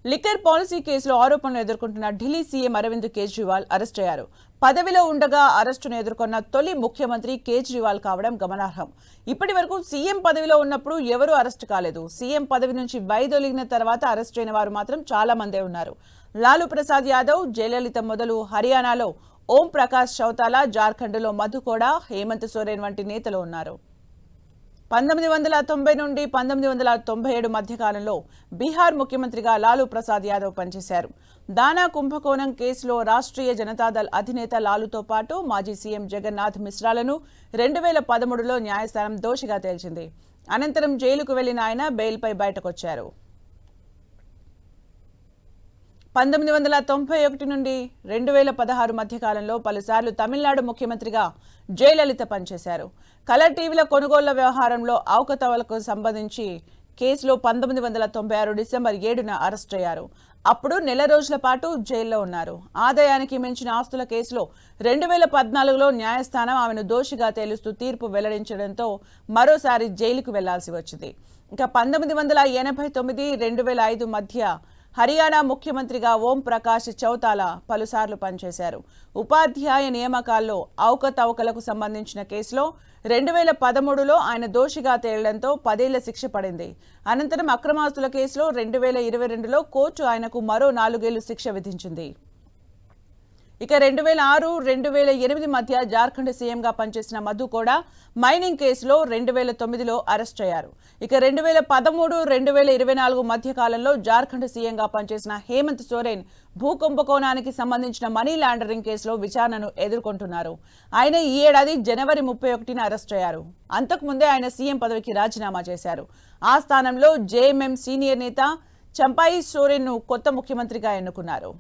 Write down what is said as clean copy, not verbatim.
Liquor policy కేసులో ఆరోపణలు ఎదుర్కొంటున్న ఢిల్లీ సీఎం అరవింద్ కేజ్రీవాల్ అరెస్ట్ అయ్యారు. పదవిలో ఉండగా అరెస్టును ఎదుర్కొన్న తొలి ముఖ్యమంత్రి కేజ్రీవాల్ కావడం గమనార్హం. ఇప్పటి వరకు సీఎం పదవిలో ఉన్నప్పుడు ఎవరూ అరెస్టు కాలేదు. సీఎం పదవి నుంచి వైదొలిగిన తర్వాత అరెస్ట్ అయిన వారు మాత్రం చాలా మందే ఉన్నారు. లాలూ ప్రసాద్ యాదవ్, జయలలిత మొదలు హర్యానాలో ఓం ప్రకాష్ చౌతాలా, జార్ఖండ్లో మధు కోడా, హేమంత్ సోరెన్ వంటి నేతలు ఉన్నారు. 1990 నుండి 1997 మధ్యకాలంలో బీహార్ ముఖ్యమంత్రిగా లాలూ ప్రసాద్ యాదవ్ పనిచేశారు. దానా కుంభకోణం కేసులో రాష్ట్రీయ జనతాదళ్ అధినేత లాలూతో పాటు మాజీ సీఎం జగన్నాథ్ మిశ్రాలను 2013లో న్యాయస్థానం దోషిగా తేల్చింది. అనంతరం జైలుకు వెళ్లిన ఆయన బెయిల్పై బయటకొచ్చారు. 1991 నుండి 2016 మధ్యకాలంలో పలుసార్లు తమిళనాడు ముఖ్యమంత్రిగా జయలలిత పనిచేశారు. కలర్ టీవీల కొనుగోళ్ల వ్యవహారంలో అవకతవకలకు సంబంధించి కేసులో 1996 డిసెంబర్ 7న అరెస్ట్ అయ్యారు. అప్పుడు నెల రోజుల పాటు జైల్లో ఉన్నారు. ఆదాయానికి మించిన ఆస్తుల కేసులో 2014లో న్యాయస్థానం ఆమెను దోషిగా తేలుస్తూ తీర్పు వెల్లడించడంతో మరోసారి జైలుకు వెళ్లాల్సి వచ్చింది. ఇక 1989, 2005 మధ్య హర్యానా ముఖ్యమంత్రిగా ఓం ప్రకాష్ చౌతాలా పలుసార్లు పనిచేశారు. ఉపాధ్యాయ నియామకాల్లో అవకతవకలకు సంబంధించిన కేసులో 2013లో ఆయన దోషిగా తేలడంతో 10 ఏళ్ల శిక్ష పడింది. అనంతరం అక్రమాస్తుల కేసులో 2022లో కోర్టు ఆయనకు మరో 4 ఏళ్లు శిక్ష విధించింది. ఇక 2006, 2008 మధ్య జార్ఖండ్ సీఎంగా పనిచేసిన మధు కోడా మైనింగ్ కేసులో 2009లో అరెస్ట్ అయ్యారు. ఇక 2013, 2024 మధ్య కాలంలో జార్ఖండ్ సీఎంగా పనిచేసిన హేమంత్ సోరెన్ భూకుంభకోణానికి సంబంధించిన మనీ లాండరింగ్ కేసులో విచారణను ఎదుర్కొంటున్నారు. ఆయన ఈ ఏడాది జనవరి 31న అరెస్ట్ అయ్యారు. అంతకుముందే ఆయన సీఎం పదవికి రాజీనామా చేశారు. ఆ స్థానంలో జేఎంఎం సీనియర్ నేత చంపాయి సోరెన్ను కొత్త ముఖ్యమంత్రిగా ఎన్నుకున్నారు.